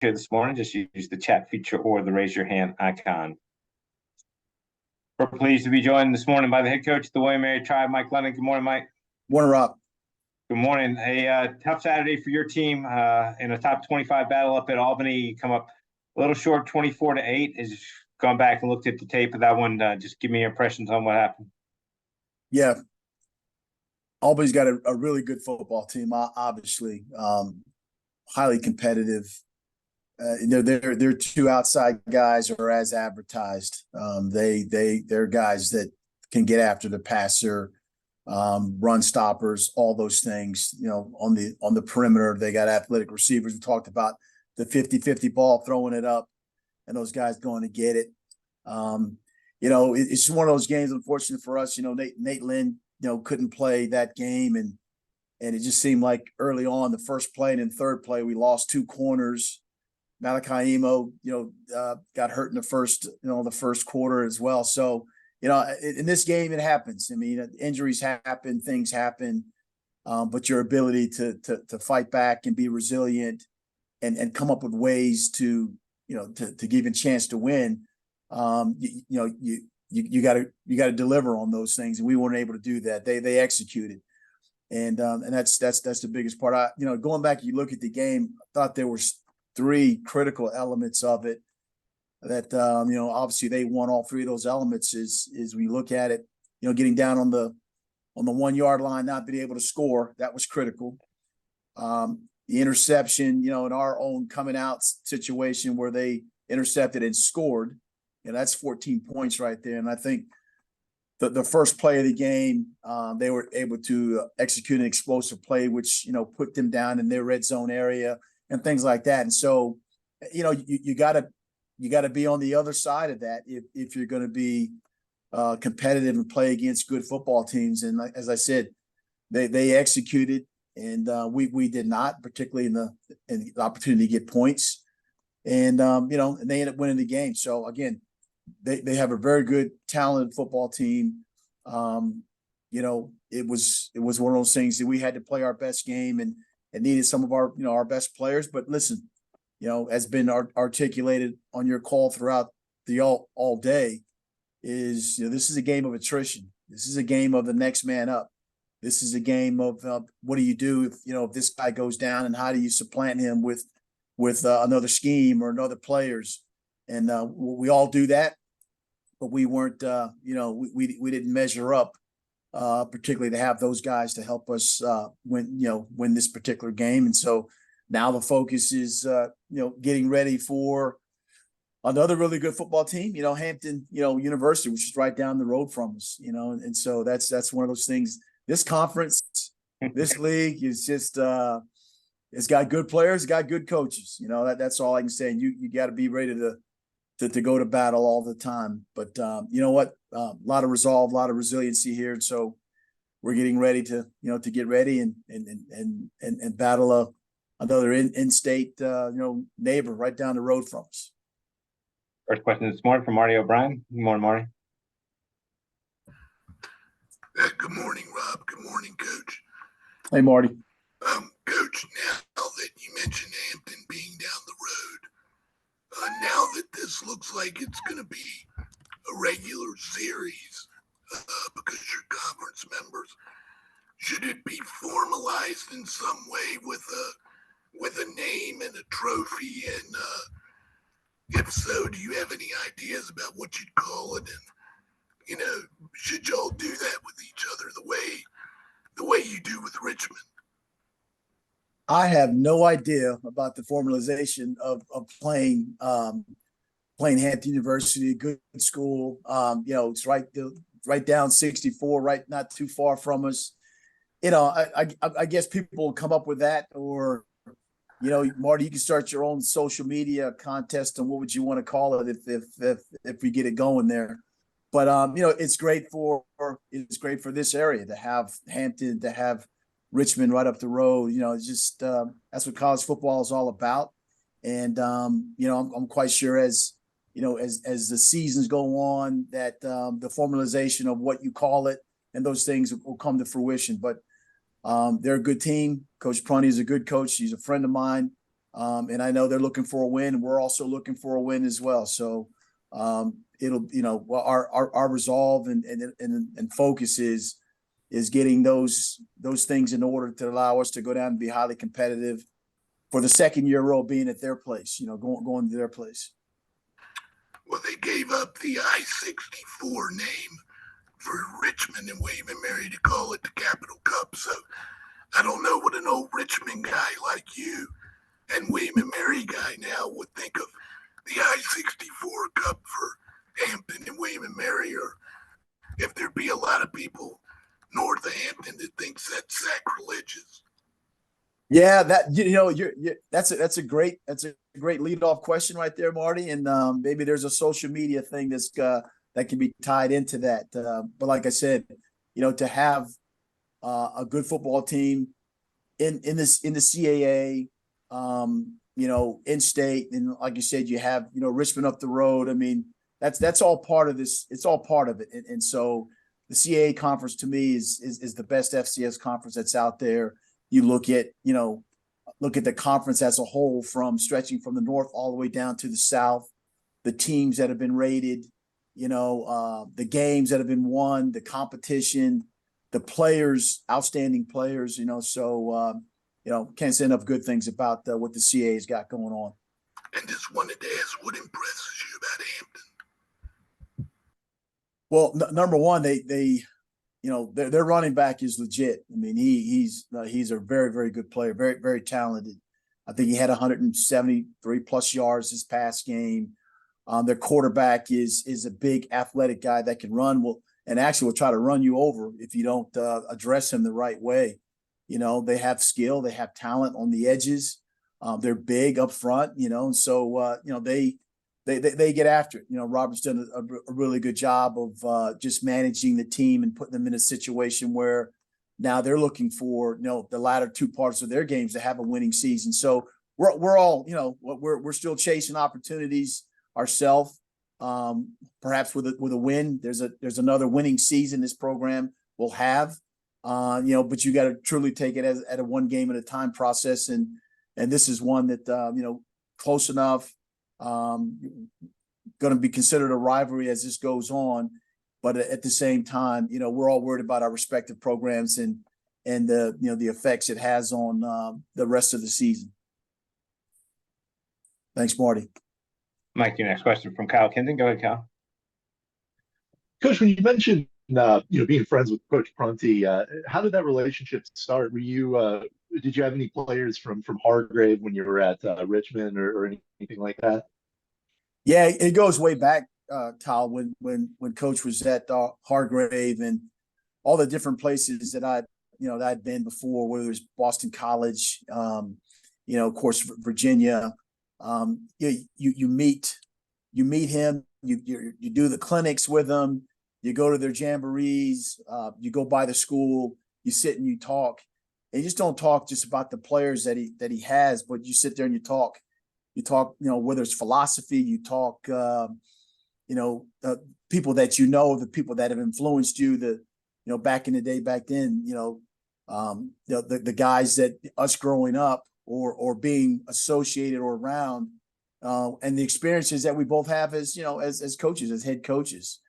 here this morning, just use the chat feature or the raise your hand icon. We're pleased to be joined this morning by the head coach of the William Mary Tribe, Mike Lennon. Good morning, Mike. Morning, Rob. Good morning. A tough Saturday for your team in a top 25 battle up at Albany. Come up a little short, 24-8. Has gone back and looked at the tape of that one. Just give me your impressions on what happened. Yeah, Albany's got a really good football team. Obviously, highly competitive. Their two outside guys are as advertised. They're guys that can get after the passer, run stoppers, all those things. You know, on the perimeter, they got athletic receivers. We talked about the 50-50 ball, throwing it up, and those guys going to get it. You know, it's just one of those games. Unfortunate for us, you know, Nate Lynn, you know, couldn't play that game, and it just seemed like early on, the first play and then third play, we lost two corners. Malachi Emo, you know, got hurt in the first quarter as well. So, you know, in this game, it happens. I mean, injuries happen, things happen, but your ability to fight back and be resilient and come up with ways to, you know, to give you a chance to win, you got to deliver on those things, and we weren't able to do that. They executed, and that's the biggest part. You know, going back, you look at the game, I thought there was three critical elements of it that, you know, obviously they won all three of those elements is we look at it, you know, getting down on the 1 yard line, not being able to score. That was critical. The interception, you know, in our own coming out situation where they intercepted and scored, you know, that's 14 points right there. And I think the first play of the game, they were able to execute an explosive play, which, you know, put them down in their red zone area and things like that. And so, you know, you gotta be on the other side of that if you're going to be competitive and play against good football teams. And as I said, they executed, and we did not, particularly in the opportunity to get points. And you know, and they ended up winning the game. So again, they have a very good, talented football team. You know, it was one of those things that we had to play our best game and needed some of our, you know, our best players. But listen, you know, as been articulated on your call throughout the all day, is, you know, this is a game of attrition. This is a game of the next man up. This is a game of what do you do if, you know, if this guy goes down, and how do you supplant him with another scheme or another players? And we all do that, but we weren't, you know, we didn't measure up. Particularly to have those guys to help us win this particular game. And so now the focus is you know, getting ready for another really good football team, you know, Hampton, you know, University, which is right down the road from us, you know, and so that's one of those things. This conference, this league is just it's got good players, got good coaches, you know, that's all I can say. And you got to be ready to go to battle all the time. But you know what? A lot of resolve, a lot of resiliency here. And so we're getting ready to, you know, to get ready and battle another in-state, you know, neighbor right down the road from us. First question this morning from Marty O'Brien. Good morning, Marty. Good morning, Rob. Good morning, Coach. Hey, Marty. Coach, now that you mentioned Hampton being down the road, now that this looks like it's going to be a regular series because you're conference members, should it be formalized in some way with a name and a trophy? And if so, do you have any ideas about what you'd call it? And, you know, should y'all do that with each other the way you do with Richmond? I have no idea about the formalization of playing Hampton University, a good school. You know, it's right down 64, right, not too far from us. You know, I guess people will come up with that, or, you know, Marty, you can start your own social media contest on what would you want to call it if we get it going there. But you know, it's great for this area to have Hampton, to have Richmond right up the road. You know, it's just that's what college football is all about. And you know, I'm quite sure as you know, as the seasons go on, that the formalization of what you call it and those things will come to fruition. But they're a good team. Coach Prunty is a good coach. He's a friend of mine. And I know they're looking for a win. We're also looking for a win as well. So it'll, our resolve and focus is getting those things in order to allow us to go down and be highly competitive for the second year in a row, being at their place, going to their place. Well, they gave up the I-64 name for Richmond and William and Mary to call it the Capital Cup. So I don't know what an old Richmond guy like you and William and Mary guy now would think of the I-64 Cup for Hampton and William and Mary, or if there'd be a lot of people north of Hampton that thinks that's sacrilegious. Yeah, that that's a great lead off question right there, Marty. And maybe there's a social media thing that can be tied into that. But like I said, to have a good football team in the CAA, in state, and like you said, you have Richmond up the road. I mean, that's all part of this. It's all part of it, and so the CAA conference to me is the best FCS conference that's out there. You look at the conference as a whole, from stretching from the north all the way down to the south, the teams that have been rated, the games that have been won, the competition, the players, outstanding players, so can't say enough good things about what the CAA's got going on. And just wanted to ask, what impresses you about Hampton? Well, number one, their running back is legit. I mean, he's a very, very good player, very, very talented. I think he had 173 plus yards this past game. Their quarterback is a big athletic guy that can run, and actually will try to run you over if you don't address him the right way. They have skill, they have talent on the edges. They're big up front, and so they get after it. Robert's done a really good job of just managing the team and putting them in a situation where now they're looking for the latter two parts of their games to have a winning season. So we're all we're still chasing opportunities ourselves. Perhaps with a win, there's another winning season this program will have. But you got to truly take it as at a one game at a time process, and this is one that close enough. Going to be considered a rivalry as this goes on, but at the same time, we're all worried about our respective programs and the effects it has on the rest of the season. Thanks, Marty. Mike, your next question from Kyle Kinton. Go ahead, Kyle. Coach, when you mentioned being friends with Coach Prunty, how did that relationship start? Were you did you have any players from Hargrave when you were at Richmond or anything like that? Yeah, it goes way back, Kyle, when Coach was at Hargrave and all the different places that I'd been before, whether it was Boston College, of course Virginia. You meet him, you do the clinics with him, you go to their jamborees, you go by the school, you sit and you talk. And you just don't talk just about the players that he has, but you sit there and you talk, whether it's philosophy, you talk, people that the people that have influenced you, back in the day, back then, the guys that us growing up or being associated or around, and the experiences that we both have as coaches, as head coaches.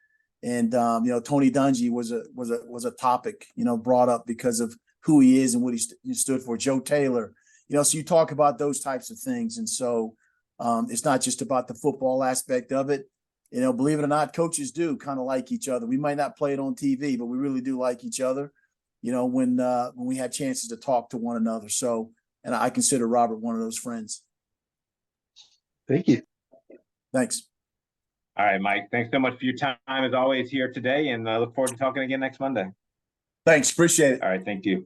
And, Tony Dungy was a topic, brought up because of who he is and what he stood for. Joe Taylor, so you talk about those types of things. And so it's not just about the football aspect of it. Believe it or not, coaches do kind of like each other. We might not play it on TV, but we really do like each other, when we have chances to talk to one another. So, and I consider Robert one of those friends. Thank you. Thanks. All right, Mike. Thanks so much for your time as always here today, and I look forward to talking again next Monday. Thanks. Appreciate it. All right. Thank you.